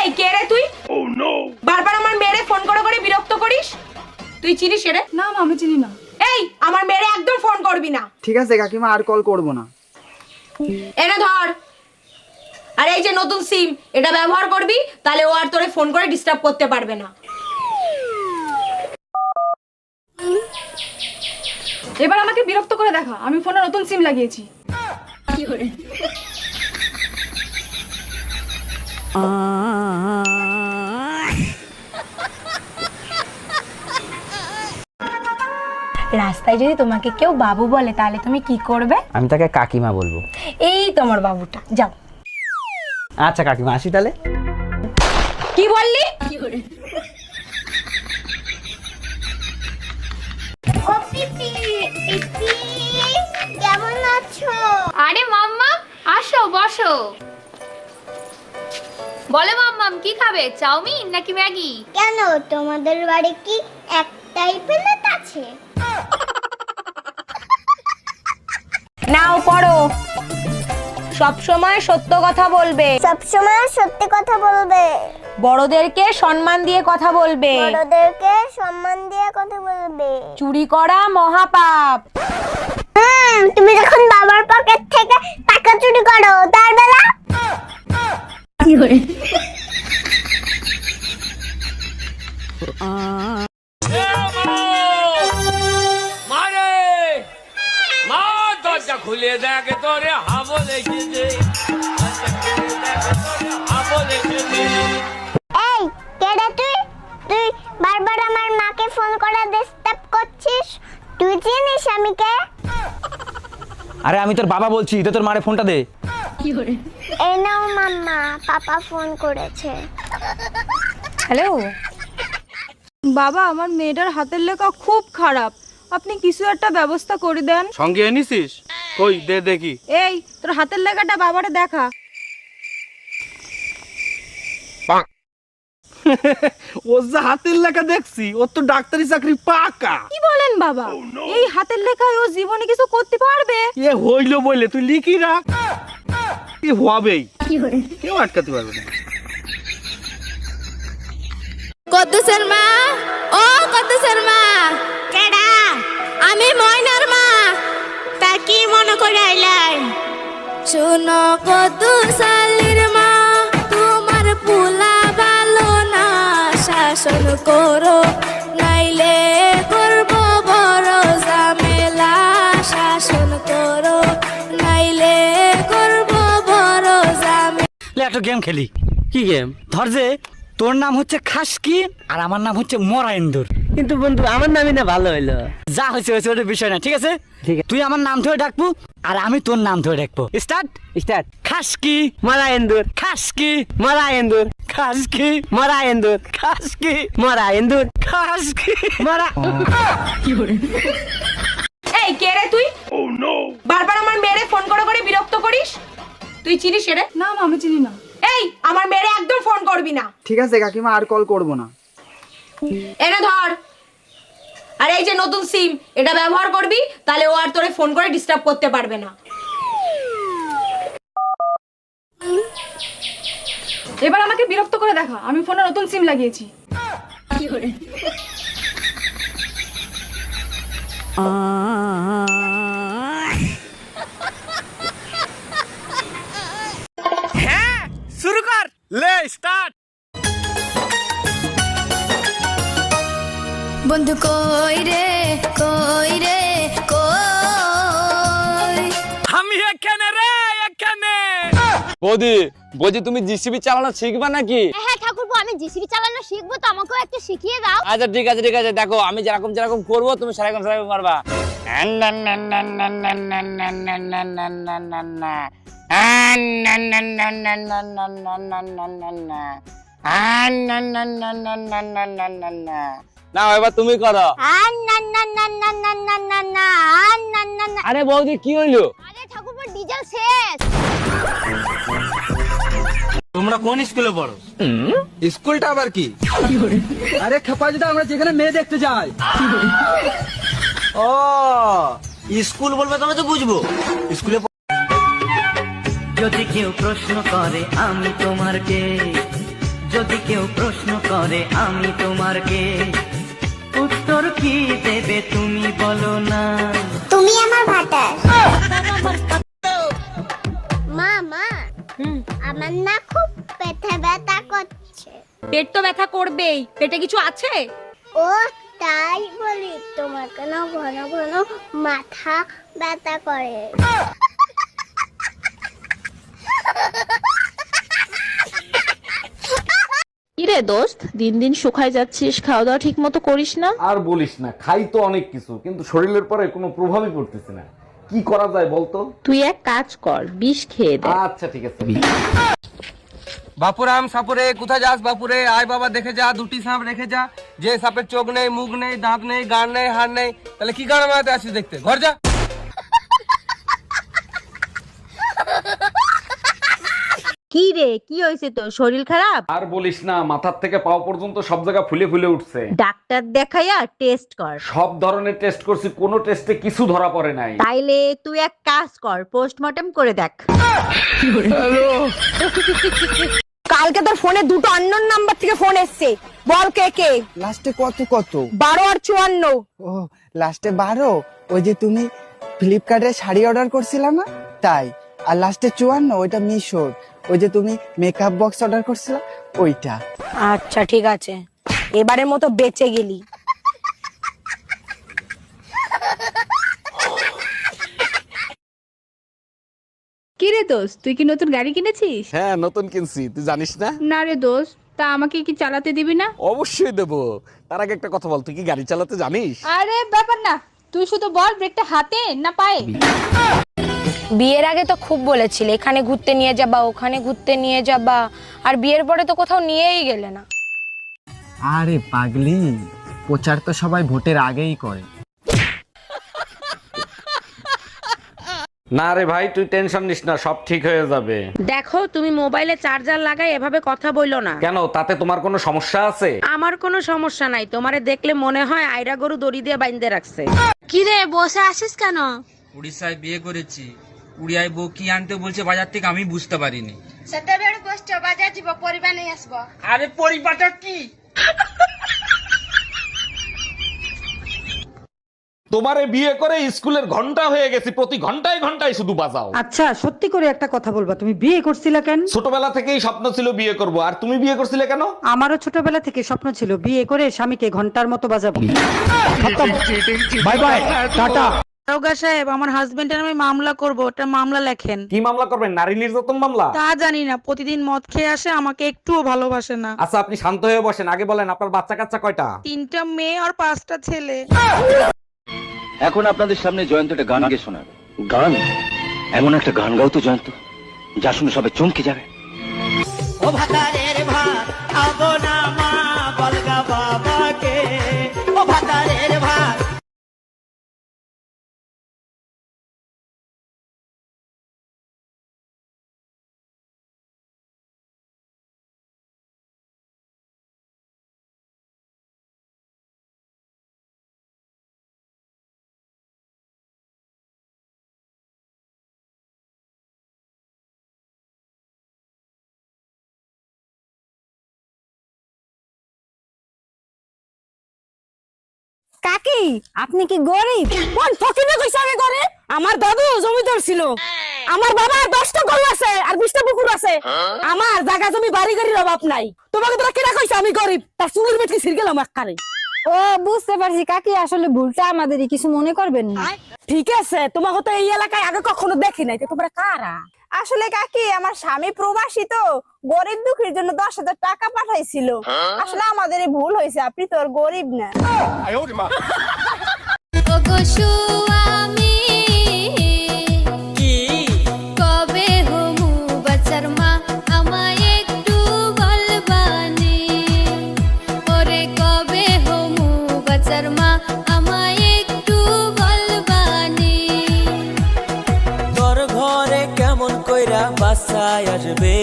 এই কে রে তুই? বারবার আমার মেয়েরে ফোন করে করে বিরক্ত করিস। তুই চিনিস রে? না মা, আমি চিনি না। এই আমার মেয়েরে একদম ফোন করবি না। ঠিক আছে কাকিমা, আর কল করব না। এনে ধর। আর এই যে নতুন সিম, এটা ব্যবহার করবি, তাহলে ও আর তোরে ফোন করে ডিস্টার্ব করতে পারবে না। এবার আমাকে বিরক্ত করে দেখা, আমি ফোনে নতুন সিম লাগিয়েছি। রাস্তায় যদি তোমাকে কেউ বাবু বলে তাহলে তুমি কি করবে? আমি তাকে কাকিমা বলবো। এই তোমার বাবুটা, যাও। আচ্ছা কাকিমা, আসি তাহলে। কি বললি? কেমন আছো? আরে মাম্মা, আসো বসো। বলো মাম্মাম, কি খাবে? চাউমিন নাকি ম্যাগি? কেন তোমাদের বাড়ি কি একটাই প্লেট আছে? নাও পড়ো। সব সময় সত্য কথা বলবে, সবসময় সত্যি কথা বলবে, বড়দেরকে সম্মান দিয়ে কথা বলবে, বড়দেরকে সম্মান দিয়ে কথা বলবে। চুরি করা মহাপাপ। তুমি যখন বাবার পকেট থেকে টাকা চুরি করো তার বেলা মারে মা, দরজা খুলে দেখ তোরে হাবল এসেছে, হাবল এসেছে। এই কেডা তুই? তুই বারবার আমার মাকে ফোন করে ডিস্টার্ব করছিস। তুই চিনিস আমি কে? আরে আমি তোর বাবা বলছি, তো তোর মারে ফোনটা দে। এই নাও মাম্মা, পাপা ফোন করেছে। হ্যালো বাবা, আমার মেয়েটার হাতের লেখা খুব খারাপ, আপনি কিছু একটা ব্যবস্থা করে দেন। সঙ্গে এনেছিস? কই দে দেখি। এই তোর হাতের লেখাটা বাবারে দেখা। ওর যে হাতের লেখা দেখছি, ওর তো ডাক্তারি চাকরি পাকা। কি বলেন বাবা? এই হাতের লেখায় ও জীবনে কিছু করতে পারবে? এ হইল বলে তুই লিখি রাখ, এ হবেই, কেউ আটকাতে পারবে না। কদ্দুসের মা, ও কদ্দুসের মা। কেডা? আমি ময়নার মা। তা কি মনে করে আইলেন? শুনো কদ্দুস আলীর মা, তোমার পুলা ভালো না, শাসন করো নাইলে করব বড় ঝামেলা, শাসন করো নাইলে করব বড় ঝামেলা। একটা গেম খেলি। কি গেম? ধর যে তোর নাম হচ্ছে খাসকি আর আমার নাম হচ্ছে মরাইন্দুর। কিন্তু বন্ধু আমার নামই না ভালো হইলো। যা হয়েছে হয়েছে, ওটা বিষয় না, ঠিক আছে? ঠিক আছে, তুই আমার নাম ধরে ডাকবো আর আমি তোর নাম ধরে ডাকবো। Start start. খাসকি মরাইন্দুর, খাসকি মরাইন্দুর, খাসকি মরাইন্দুর, খাসকি মরাইন্দুর, খাসকি মরা। এই কে রে তুই? বারবার আমার মেয়েরে ফোন করে করে বিরক্ত করিস। তুই চিনিস রে? না মা, আমি চিনি না। এই আমার মেয়েরে একদম ফোন করবি না। ঠিক আছে কাকিমা, আর কল করব না। এনে ধর। আর এই যে নতুন সিম, এটা ব্যবহার করবি, তাহলে ও আর তোরে ফোন করে ডিস্টার্ব করতে পারবে না। এবার আমাকে বিরক্ত করে দেখা, আমি ফোনে নতুন সিম লাগিয়েছি। শুরু কর, লে স্টার্ট। বন্ধু কই রে, কই রে, কই? আমি এখানে রে, এখানে। বৌদি বলছি, তুমি জিসিবি চালানো শিখবা নাকি? হ্যাঁ ঠাকুরপো, আমি জিসিবি চালানো শিখবো, তো আমাকেও একটু শিখিয়ে দাও। আচ্ছা ঠিক আছে ঠিক আছে, দেখো আমি যেরকম যেরকম করবো তুমি সেরকম সেরকম পারবা। না এবার তুমি করো। আরে বৌদি কি হইলো? আরে ঠাকুরপো, ডিজেল শেষ। তোমরা কোন স্কুলে পড়ো? স্কুলটা আবার কি? আরে খেপা, যেটা আমরা যেখানে মেয়ে দেখতে যাই। ও স্কুল বলবে তবে তো বুঝবো। স্কুলে যদি কেউ প্রশ্ন করে আমি তোমার কে, যদি কেউ প্রশ্ন করে আমি তোমার কে, উত্তর কি দেবে তুমি বলো না। তুমি আমার ভাটার। মা মা, আমার না খুব পেটে ব্যথা করছে। পেট তো ব্যথা করবেই, পেটে কিছু আছে? ও তাই বলি, তোমার কেন ঘন ঘন মাথা ব্যথা করে? কিরে দোস্ত, দিন দিন শুকায় যাচ্ছিস, খাওয়া দাওয়া ঠিক মতো করিস না? আর বলিস না, খাই তো অনেক কিছু কিন্তু শরীরের পরে কোনো প্রভাবই পড়তেছে না। কি করা যায় বলতো? তুই এক কাজ কর, বিষ খেয়ে দে। আচ্ছা ঠিক আছে। বাপুরাম সাপুরে কোথায় যাস বাপুরে? আয় বাবা দেখে যা, দুটি সাপ রেখে যা। যে সাপের চোখ নেই, মুখ নেই, দাঁত নেই, গান নেই, হাড় নেই, তাহলে কি গান মারাতে আসিস দেখতে? ঘর যা। কি রে, কি হয়েছে তোর? শরীর খারাপ? আর বলিস না, মাথার থেকে পাও পর্যন্ত সব জায়গা ফুলে ফুলে উঠছে। ডাক্তার দেখাইয়া টেস্ট কর। সব ধরনের টেস্ট করছি, কোনো টেস্টে কিছু ধরা পড়ে নাই। তাইলে তুই এক কাজ কর, পোস্টমর্টম করে দেখ। কালকে তোর ফোনে দুটো আননোন নাম্বার থেকে ফোন এসছে, বল কে কে? লাস্টে কত কত? 12 আর 54। ও লাস্টে 12? ওই যে তুমি ফ্লিপকার্টে শাড়ি অর্ডার করছিলা না, তাই। আর লাস্টে 54 ওইটা মিশোর, ওই যে তুমি মেকআপ বক্স অর্ডার করছিলা ওইটা। আচ্ছা ঠিক আছে, এবারের মতো বেঁচে গেলি। কি রে দোস্ত, তুই কি নতুন গাড়ি কিনেছিস? হ্যাঁ নতুন কিনছি, তুই জানিস না? না রে দোস্ত, তা আমাকে কি চালাতে দিবি না? অবশ্যই দেবো। তার আগে একটা কথা বল, তুই কি গাড়ি চালাতে জানিস? আরে ব্যাপার না, তুই শুধু বল ব্রেকটা হাতে না পায়ে। বিয়ের আগে তো খুব বলেছিলে এখানে ঘুরতে নিয়ে যাবা, ওখানে ঘুরতে নিয়ে যাবা, আর বিয়ের পরে তো কোথাও নিয়েই গেলে না। আরে পাগলি, প্রচার তো সবাই ভোটের আগেই করে। না রে ভাই, তুই টেনশন নিস না, সব ঠিক হয়ে যাবে। দেখো, তুমি মোবাইলে চার্জার লাগাই এভাবে কথা বইলো না। কেন, তাতে তোমার কোনো সমস্যা আছে? আমার কোনো সমস্যা নাই, তোমারে দেখলে মনে হয় আইরা গরু দড়ি দিয়ে বাইন্ধে রাখছে। কি রে, বসে আসিস কেন? উড়িষ্যায় বিয়ে করেছি, উড়িয়ায় বউ কি আনতে বলছে বাজার থেকে আমি বুঝতে পারিনি। সেটাবেড়ে বসছো, বাজার যাব, পরিবার নিয়ে আসবো। আরে পরিবারটা কি? তোমারে বিয়ে করে স্কুলের ঘন্টা হয়ে গেছি, প্রতি ঘন্টায় ঘন্টায় শুধু বাজাও। আচ্ছা সত্যি করে একটা কথা বলবা, তুমি বিয়ে করছিলা কেন? ছোটবেলা থেকেই স্বপ্ন ছিল বিয়ে করব, আর তুমি বিয়ে করছিলে কেন? আমারও ছোটবেলা থেকে স্বপ্ন ছিল বিয়ে করে স্বামীকে ঘন্টার মতো বাজাবো। Bye bye, tata. দারোগা সাহেব, আমার হাজবেন্ডের নামে মামলা করব, ওটা মামলা লেখেন। কি মামলা করবেন? নারী নির্যাতন মামলা? তা জানি না, প্রতিদিন মদ খেয়ে আসে, আমাকে একটুও ভালোবাসে না। আচ্ছা আপনি শান্ত হয়ে বসেন, আগে বলেন আপনার বাচ্চা কাচ্চা কয়টা? 3টা মেয়ে আর 5টা ছেলে। এখন আপনাদের সামনে জয়ন্ত একটা গান আগে শোনাবে। গান? এমন একটা গান গাও তো জয়ন্ত, যা শুনে সবাই চমকে যাবে। ও ভাতারের ভাত খাবো না মা, বলগা বাবাকে। ও ভাতারের ভাত। কাকি, আপনি কি গরিব? কোন ফকিরে কইছে আমি গরিব? আমার দাদু জমিদার ছিল, আমার বাবা 10টা গরু আছে আর 20টা পুকুর আছে, আমার জায়গা জমি বাড়ি গাড়ির অভাব নাই। তোমাকে তোরা কেনা কইছে আমি গরিব? তার চুলের বেটে ছিড় গেলাম একবারে। ও বুঝতে পারছি কাকি, আসলে ভুলটা আমাদেরই, কিছু মনে করবেন না। ঠিক আছে, তোমাকে তো এই এলাকায় আগে কখনো দেখি নাই, তো তোমরা কারা? আসলে কাকি, আমার স্বামী প্রবাসী তো, গরিব দুঃখীর জন্য 10,000 টাকা পাঠাইছিল। আসলে আমাদেরই ভুল হয়েছে, আপনি তো আর গরিব না। ওগো সুয়ামী, কবে হমু বাচ্চার মা, আমায় একটু বলবানি। ওরে কবে হমু বাচ্চার মা, আমায় একটু বলবানি। তোর ঘরে কেমন কইরা বাসায় আসবে